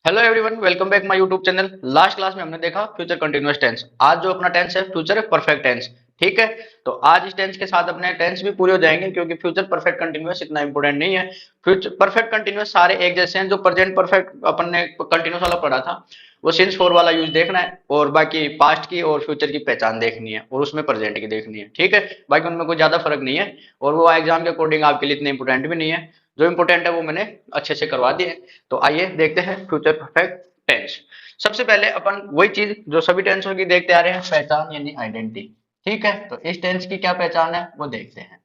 Hello everyone, welcome back my YouTube channel. Last class में हमने देखा फ्यूचर कंटीन्यूअस टेंस। आज जो अपना टेंस है फ्यूचर परफेक्ट टेंस। ठीक है, तो आज इस टेंस के साथ अपने टेंस भी पूरे हो जाएंगे क्योंकि फ्यूचर परफेक्ट कंटीन्यूअस इतना इंपॉर्टेंट नहीं है। फ्यूचर परफेक्ट कंटीन्यूअस सारे एक जैसे हैं। जो प्रेजेंट परफेक्ट अपन ने कंटीन्यूअस वाला पढ़ा था वो सिंस फोर वाला यूज देखना है, और बाकी पास्ट की और फ्यूचर की पहचान देखनी है, और उसमें प्रेजेंट की देखनी है। ठीक है, बाकी उनमें कोई ज्यादा फर्क नहीं है, और वो एग्जाम के अकॉर्डिंग आपके लिए इतने इंपॉर्टेंट भी नहीं है। जो इंपॉर्टेंट है वो मैंने अच्छे से करवा दिए। तो आइए देखते हैं फ्यूचर परफेक्ट टेंस। सबसे पहले अपन वही चीज जो सभी टेंसों की देखते आ रहे हैं, पहचान यानी आइडेंटिटी। ठीक है, तो इस टेंस की क्या पहचान है वो देखते हैं।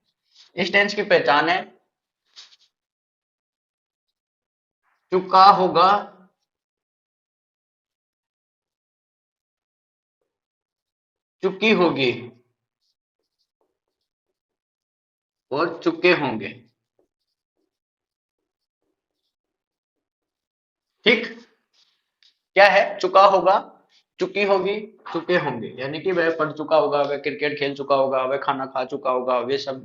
इस टेंस की पहचान है चुका होगा, चुकी होगी और चुके होंगे। ठीक, क्या है? चुका होगा, चुकी होगी, चुके होंगे। यानी कि वह पढ़ चुका होगा, वह क्रिकेट खेल चुका होगा, वह खाना खा चुका होगा, वे सब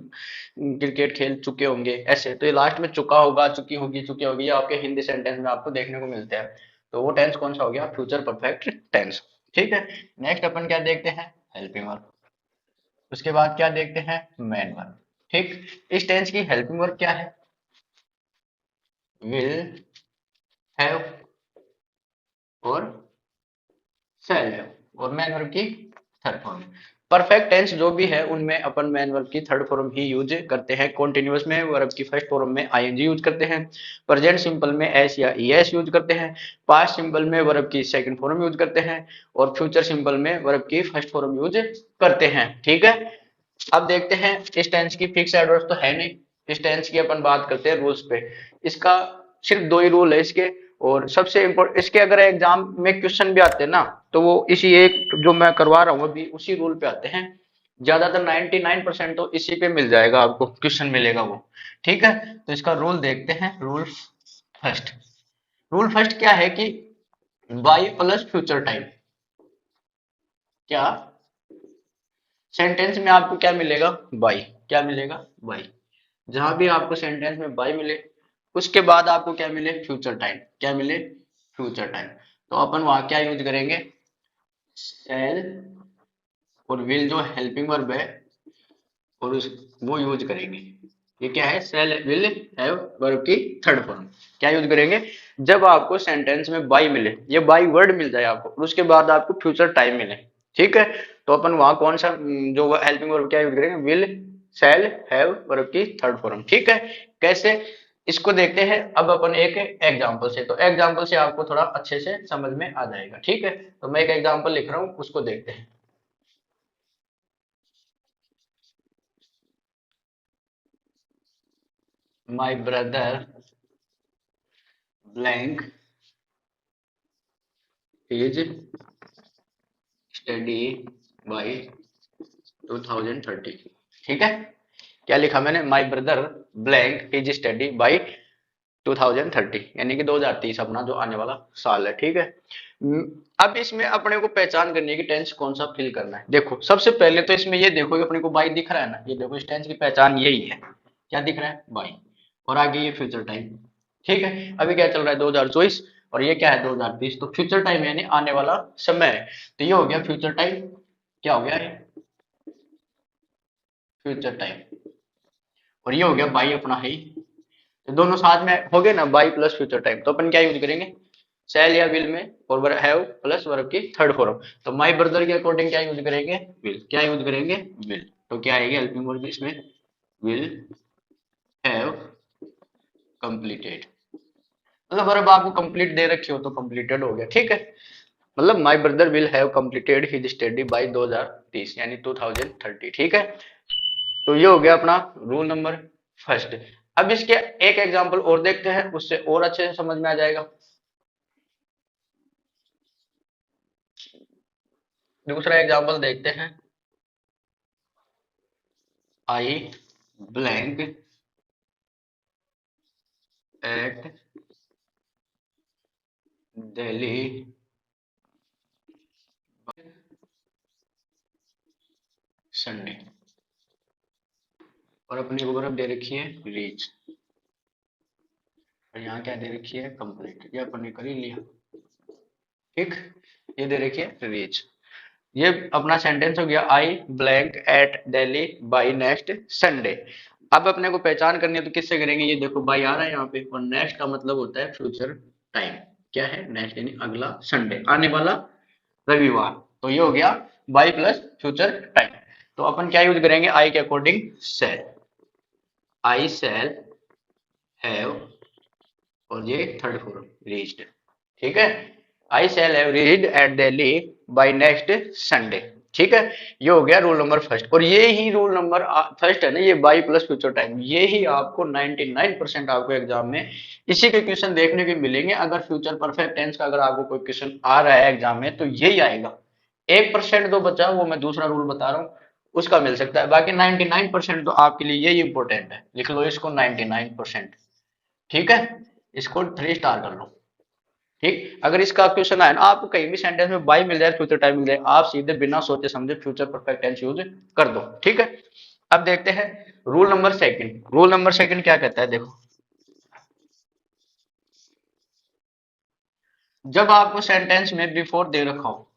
क्रिकेट खेल चुके होंगे। ऐसे तो ये लास्ट में चुका होगा, चुकी होगी, चुके होगी, ये आपके हिंदी सेंटेंस में आपको देखने को मिलते हैं। तो वो टेंस कौन सा हो गया? Future perfect tense. ठीक है, नेक्स्ट अपन क्या देखते हैं? Helping verb. उसके बाद क्या देखते हैं? Main verb. ठीक, इस टेंस की हेल्पिंग वर्ब क्या है? विल, हैव और सेल है, और मैन वर्ब की थर्ड फॉर्म। परफेक्ट टेंस जो भी है उनमें अपन मैन वर्ब की थर्ड फॉर्म ही यूज करते हैं। कॉन्टिन्यूअस में वर्ब की फर्स्ट फॉर्म में आईएनजी यूज करते हैं। प्रेजेंट सिंपल में एस या ईएस यूज करते हैं। पास्ट सिंपल में वर्ब की सेकंड फॉर्म यूज करते हैं। और फ्यूचर सिंपल में वर्ब की फर्स्ट फॉर्म यूज करते हैं। ठीक है, अब देखते हैं। इस टेंस की फिक्स एडवर्ब तो है नहीं। इस टेंस की अपन बात करते हैं रूल्स पे। इसका सिर्फ दो ही रूल है इसके। और सबसे इम्पोर्टेंट, इसके अगर एग्जाम में क्वेश्चन भी आते हैं ना, तो वो इसी एक जो मैं करवा रहा हूँ अभी उसी रूल पे आते हैं। ज्यादातर 99% तो इसी पे मिल जाएगा, आपको क्वेश्चन मिलेगा वो। ठीक है, तो इसका रूल देखते हैं। Rule first. रूल फर्स्ट क्या है कि बाई प्लस फ्यूचर टाइम। क्या? सेंटेंस में आपको क्या मिलेगा? बाई। क्या मिलेगा? बाई। जहां भी आपको सेंटेंस में बाई मिले, उसके बाद आपको क्या मिले? Future time. क्या मिले? Future time. तो अपन वहां क्या यूज करेंगे? शैल और विल जो हेल्पिंग वर्ब है, और उस वो यूज करेंगे। ये क्या है? शैल विल हैव वर्ब की थर्ड फॉर्म। क्या यूज करेंगे? जब आपको सेंटेंस में बाई मिले, ये बाई वर्ड मिल जाए आपको, और उसके बाद आपको फ्यूचर टाइम मिले। ठीक है, तो अपन वहां कौन सा जो हेल्पिंग वर्ब क्या यूज करेंगे? विल, शैल, हैव वर्ब की थर्ड फॉर्म। ठीक है, कैसे? इसको देखते हैं अब अपन एक एग्जांपल से। तो एग्जांपल से आपको थोड़ा अच्छे से समझ में आ जाएगा। ठीक है, तो मैं एक एग्जांपल लिख रहा हूँ, उसको देखते हैं। My brother blank is study by 2030। ठीक है, क्या लिखा मैंने? My brother blank is study by 2030, यानी कि 2030 अपना जो आने वाला साल है। ठीक है, अब इसमें अपने को पहचान करनी है कि टेंस कौन सा फिल करना है। देखो, सबसे पहले तो इसमें ये देखो कि अपने को बाई दिख रहा है ना। ये देखो, इस टेंस की पहचान यही है। क्या दिख रहा है? बाई। और आगे ये फ्यूचर टाइम। ठीक है, अभी क्या चल रहा है? 2024, और ये क्या है? 2030। तो फ्यूचर टाइम यानी आने वाला समय है। तो ये हो गया फ्यूचर टाइम। क्या हो गया ये? Future time. और ये हो गया बाई अपना है ही। तो दोनों साथ में हो गए ना, बाई प्लस फ्यूचर टाइम। तो अपन क्या यूज करेंगे? शैल या विल में, और हैव प्लस वर्ब की थर्ड फॉर्म। तो माई ब्रदर के अकॉर्डिंग क्या यूज करेंगे? विल। क्या यूज करेंगे? विल। तो क्या आएगी हेल्पिंग वर्ब इसमें? Will have completed. मतलब वर्ब आपको कंप्लीट दे रखी हो तो कंप्लीटेड हो गया। ठीक है, मतलब my brother will have completed his study by 2030 यानी 2030। ठीक है, तो ये हो गया अपना रूल नंबर फर्स्ट। अब इसके एक एग्जांपल और देखते हैं, उससे और अच्छे से समझ में आ जाएगा। दूसरा एग्जांपल देखते हैं। आई ब्लैंक एट दिल्ली संडे। और अपनी को बर्फ दे रखी है रीच, और यहाँ क्या दे रखी है? कंप्लीट। ये अपन ने कर ही लिया। ठीक, ये दे रखिए रीच। ये अपना सेंटेंस हो गया, आई blank eight Delhi by next Sunday. अब अपने को पहचान करनी है तो किससे करेंगे, ये देखो बाई आ रहा है यहाँ पे, और नेक्स्ट का मतलब होता है फ्यूचर टाइम। क्या है नेक्स्ट, यानी अगला संडे, आने वाला रविवार। तो ये हो गया बाई प्लस फ्यूचर टाइम। तो अपन क्या यूज करेंगे, आई के according shall, I shall have, और ये थर्ड फॉर्म रीच्ड। ठीक है, I shall have reached at Delhi by next Sunday. ठीक है, ये हो गया रूल नंबर फर्स्ट। और ये ही रूल नंबर फर्स्ट है ना, ये बाई प्लस फ्यूचर टाइम, ये ही आपको 99% आपको एग्जाम में इसी के क्वेश्चन देखने को मिलेंगे। अगर फ्यूचर परफेक्ट टेंस का अगर आपको कोई क्वेश्चन आ रहा है एग्जाम में तो यही आएगा। 1% तो बचा, वो मैं दूसरा रूल बता रहा हूँ, उसका मिल सकता है। बाकी 99% तो आपके लिए यही इंपॉर्टेंट है, लिख लो इसको 99%। ठीक है, इसको 3 स्टार कर लो। ठीक, अगर इसका क्वेश्चन आए ना आपको कहीं भी सेंटेंस में बाई मिल जाए, फ्यूचर टाइम मिल जाए, आप सीधे बिना सोचे समझे फ्यूचर परफेक्ट टेंस यूज कर दो। ठीक है, अब देखते हैं rule number second. Rule number second क्या कहता है, देखो, जब आपको सेंटेंस में बिफोर दे रखा हो,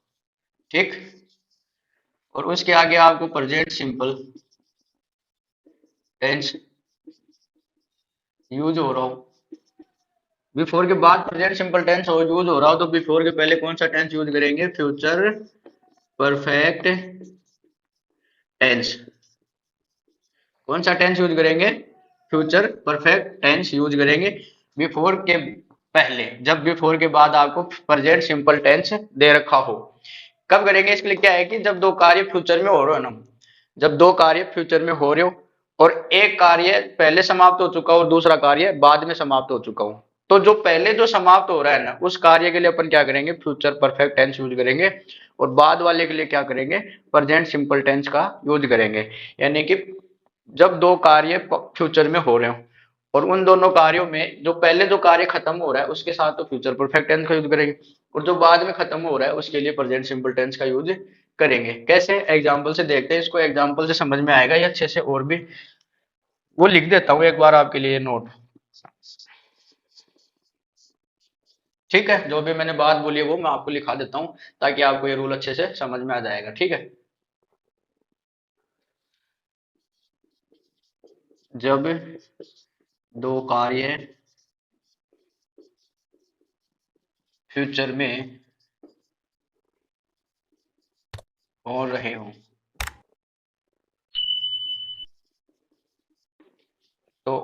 ठीक, और उसके आगे आपको प्रेजेंट सिंपल टेंस यूज हो रहा हो, बिफोर के बाद प्रेजेंट सिंपल टेंस हो यूज हो रहा हो, तो बिफोर के पहले कौन सा टेंस यूज करेंगे, फ्यूचर परफेक्ट टेंस। कौन सा टेंस यूज करेंगे, फ्यूचर परफेक्ट टेंस यूज करेंगे बिफोर के पहले, जब बिफोर के बाद आपको प्रेजेंट सिंपल टेंस दे रखा हो। कब करेंगे, इसके लिए क्या है कि जब दो कार्य फ्यूचर में हो रहे हो ना, जब दो कार्य फ्यूचर में हो रहे हो और एक कार्य पहले समाप्त हो चुका हो और दूसरा कार्य बाद में समाप्त हो चुका हो, तो जो पहले जो समाप्त हो रहा है ना उस कार्य के लिए अपन क्या करेंगे, फ्यूचर परफेक्ट टेंस यूज करेंगे, और बाद वाले के लिए क्या करेंगे, प्रेजेंट सिंपल टेंस का यूज करेंगे। यानी कि जब दो कार्य फ्यूचर में हो रहे हो और उन दोनों कार्यों में जो पहले जो कार्य खत्म हो रहा है उसके साथ तो फ्यूचर परफेक्ट टेंस का यूज करेंगे, और जो बाद में खत्म हो रहा है उसके लिए प्रेजेंट सिंपल टेंस का यूज करेंगे। कैसे, एग्जांपल से देखते हैं इसको, एग्जांपल से समझ में आएगा ये अच्छे से। और भी वो लिख देता हूँ एक बार आपके लिए नोट। ठीक है, जो भी मैंने बात बोली है वो मैं आपको लिखा देता हूँ, ताकि आपको ये रूल अच्छे से समझ में आ जाएगा। ठीक है, जब दो कार्य फ्यूचर में हो रहे हो तो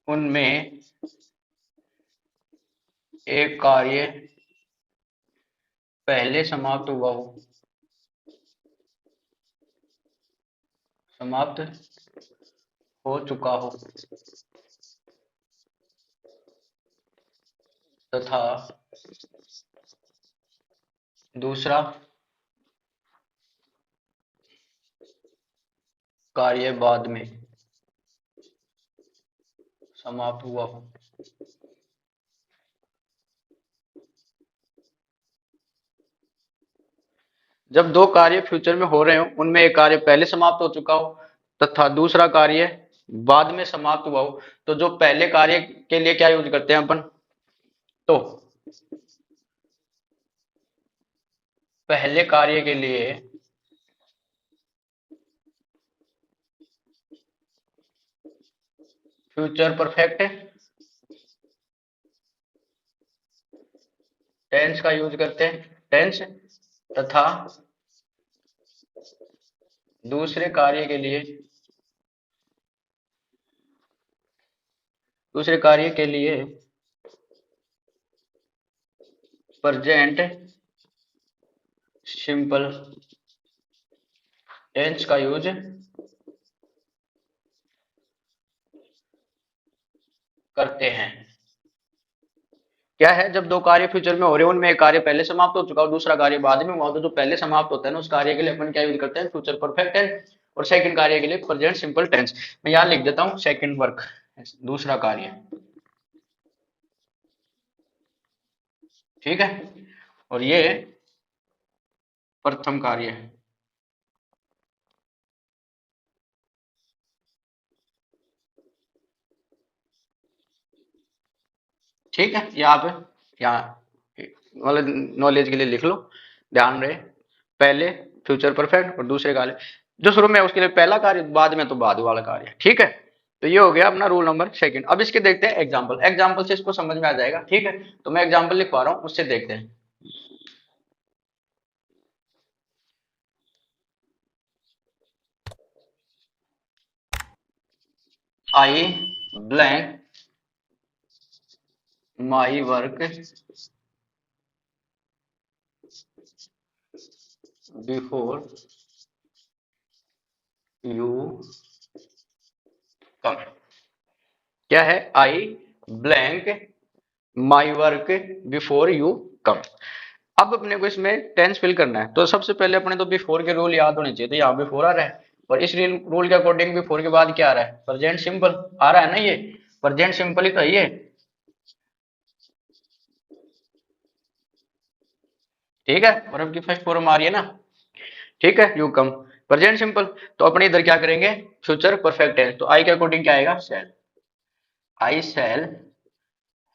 उनमें एक कार्य पहले समाप्त हुआ हो, समाप्त हो चुका हो, तथा दूसरा कार्य बाद में समाप्त हुआ हो। जब दो कार्य फ्यूचर में हो रहे हो उनमें एक कार्य पहले समाप्त हो चुका हो तथा दूसरा कार्य बाद में समाप्त हुआ हो, तो जो पहले कार्य के लिए क्या यूज करते हैं अपन, तो पहले कार्य के लिए फ्यूचर परफेक्ट टेंस का यूज करते हैं, टेंस, तथा दूसरे कार्य के लिए, दूसरे कार्य के लिए प्रेजेंट सिंपल टेंस का यूज करते हैं। क्या है, जब दो कार्य फ्यूचर में हो रहे हो उनमें एक कार्य पहले समाप्त हो चुका और दूसरा कार्य बाद में हुआ, तो जो पहले समाप्त होता है ना उस कार्य के लिए अपन क्या यूज करते हैं, फ्यूचर परफेक्ट टेंस, और सेकंड कार्य के लिए प्रेजेंट सिंपल टेंस। मैं यहाँ लिख देता हूँ सेकंड वर्क, दूसरा कार्य। ठीक है, और ये प्रथम कार्य है। ठीक है, यहाँ पे यहाँ मतलब नॉलेज के लिए लिख लो, ध्यान रहे। पहले फ्यूचर परफेक्ट और दूसरे कार्य जो शुरू में है उसके लिए पहला कार्य, बाद में तो बाद वाला कार्य, ठीक है। तो ये हो गया अपना रूल नंबर सेकंड। अब इसके देखते हैं एग्जांपल, एग्जांपल से इसको समझ में आ जाएगा, ठीक है। तो मैं एग्जांपल लिखवा रहा हूँ, उससे देखते हैं। आई blank my work before you कम। क्या है? आई blank my work before you कम। अब अपने को इसमें टेंस फिल करना है, तो सबसे पहले अपने तो बिफोर के रूल याद होने चाहिए। तो यहाँ बिफोर आ रहा है, और इस रूल के अकॉर्डिंग बिफोर के बाद क्या आ रहा है? प्रेजेंट सिंपल आ रहा है ना, ये प्रेजेंट सिंपल ही तो है ये, ठीक है। और अब की फर्स्ट फॉर्म आ रही है ना, ठीक है, यू कम, प्रेजेंट सिंपल। तो अपने इधर क्या करेंगे? Future perfect tense. तो आई के अकॉर्डिंग क्या आएगा? शैल। आई शैल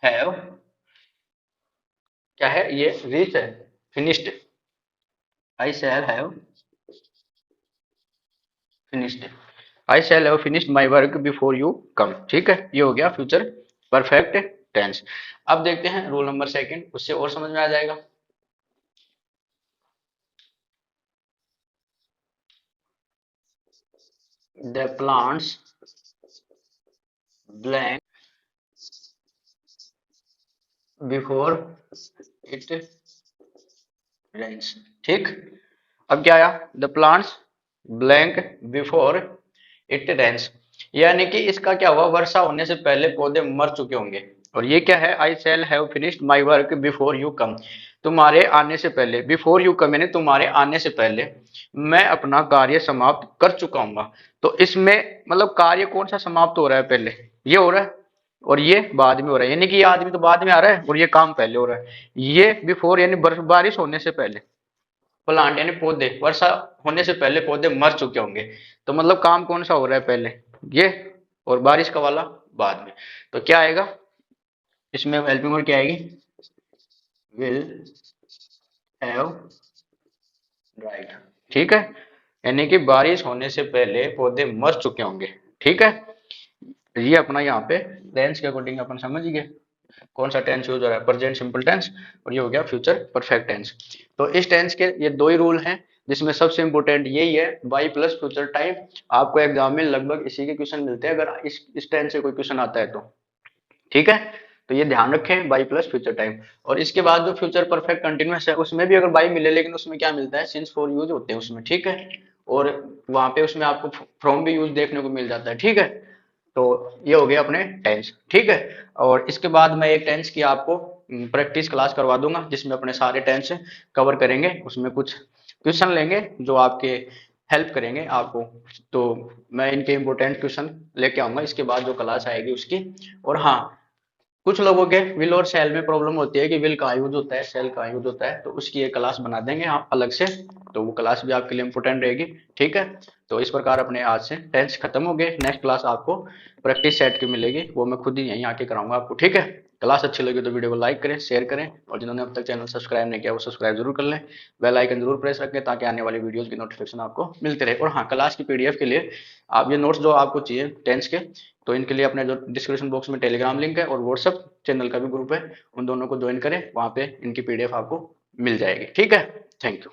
हैव, क्या है ये? रीच है, finished. I shall have finished, I shall have finished my work before you कम, ठीक है। ये हो गया फ्यूचर परफेक्ट टेंस। अब देखते हैं रूल नंबर सेकंड, उससे और समझ में आ जाएगा। The plants blank before it rains, ठीक। अब क्या आया? The plants blank before it rains, यानी कि इसका क्या हुआ? वर्षा होने से पहले पौधे मर चुके होंगे। और ये क्या है? I shall have finished my work before you come, तुम्हारे आने से पहले, बिफोर यू कम यानी तुम्हारे आने से पहले मैं अपना कार्य समाप्त कर चुका हूँ। तो इसमें मतलब कार्य कौन सा समाप्त हो रहा है? पहले ये हो रहा है, और ये बाद में हो रहा है, यानी कि ये आदमी तो बाद में आ रहा है और ये काम पहले हो रहा है। ये बिफोर यानी बारिश होने से पहले, प्लांट यानी पौधे, वर्षा होने से पहले पौधे मर चुके होंगे। तो मतलब काम कौन सा हो रहा है? पहले ये, और बारिश का वाला बाद में। तो क्या आएगा इसमें? हेल्पिंग वर्ड क्या आएगी? विल हैव राइट, ठीक है। यानी कि बारिश होने से पहले पौधे मर चुके होंगे, ठीक है। ये अपना यहाँ पे टेंस के अकॉर्डिंग अपन समझ गए कौन सा टेंस यूज हो रहा है, प्रेजेंट सिंपल टेंस, और ये हो गया फ्यूचर परफेक्ट टेंस। तो इस टेंस के ये दो ही रूल हैं, जिसमें सबसे इंपॉर्टेंट यही है, बाई प्लस फ्यूचर टाइम। आपको एग्जाम में लगभग इसी के क्वेश्चन मिलते हैं, अगर इस टेंस से कोई क्वेश्चन आता है तो, ठीक है। तो ये ध्यान रखें, बाई प्लस फ्यूचर टाइम। और इसके बाद जो फ्यूचर परफेक्ट कंटिन्यूअस है, उसमें भी अगर बाई मिले, लेकिन उसमें क्या मिलता है? सिंस फोर यूज होते हैं उसमें, ठीक है। और वहां पे उसमें आपको फ्रॉम भी यूज देखने को मिल जाता है, ठीक है। तो ये हो गया अपने टेंस, ठीक है। और इसके बाद मैं एक टेंस की आपको प्रैक्टिस क्लास करवा दूंगा, जिसमें अपने सारे टेंस कवर करेंगे। उसमें कुछ क्वेश्चन लेंगे जो आपके हेल्प करेंगे आपको। तो मैं इनके इंपॉर्टेंट क्वेश्चन लेके आऊंगा इसके बाद जो क्लास आएगी उसकी। और हाँ, कुछ लोगों के विल और सेल में प्रॉब्लम होती है कि विल कहाँ यूज होता है, सेल कहाँ यूज होता है, तो उसकी एक क्लास बना देंगे आप अलग से। तो वो क्लास भी आपके लिए इंपॉर्टेंट रहेगी, ठीक है। तो इस प्रकार अपने आज से टेंस खत्म हो गए। नेक्स्ट क्लास आपको प्रैक्टिस सेट की मिलेगी, वो मैं खुद ही यहीं आके कराऊंगा आपको, ठीक है। क्लास अच्छी लगी तो वीडियो को लाइक करें, शेयर करें, और जिन्होंने अब तक चैनल सब्सक्राइब नहीं किया वो सब्सक्राइब जरूर कर लें। बेल आइकन जरूर प्रेस रखें ताकि आने वाली वीडियोस की नोटिफिकेशन आपको मिलते रहे। और हाँ, क्लास की पीडीएफ के लिए आप ये नोट्स जो आपको चाहिए टेंस के, तो इनके लिए अपने जो डिस्क्रिप्शन बॉक्स में टेलीग्राम लिंक है और व्हाट्सअप चैनल का भी ग्रुप है, उन दोनों को ज्वाइन करें, वहां पे इनकी पीडीएफ आपको मिल जाएगी, ठीक है। Thank you.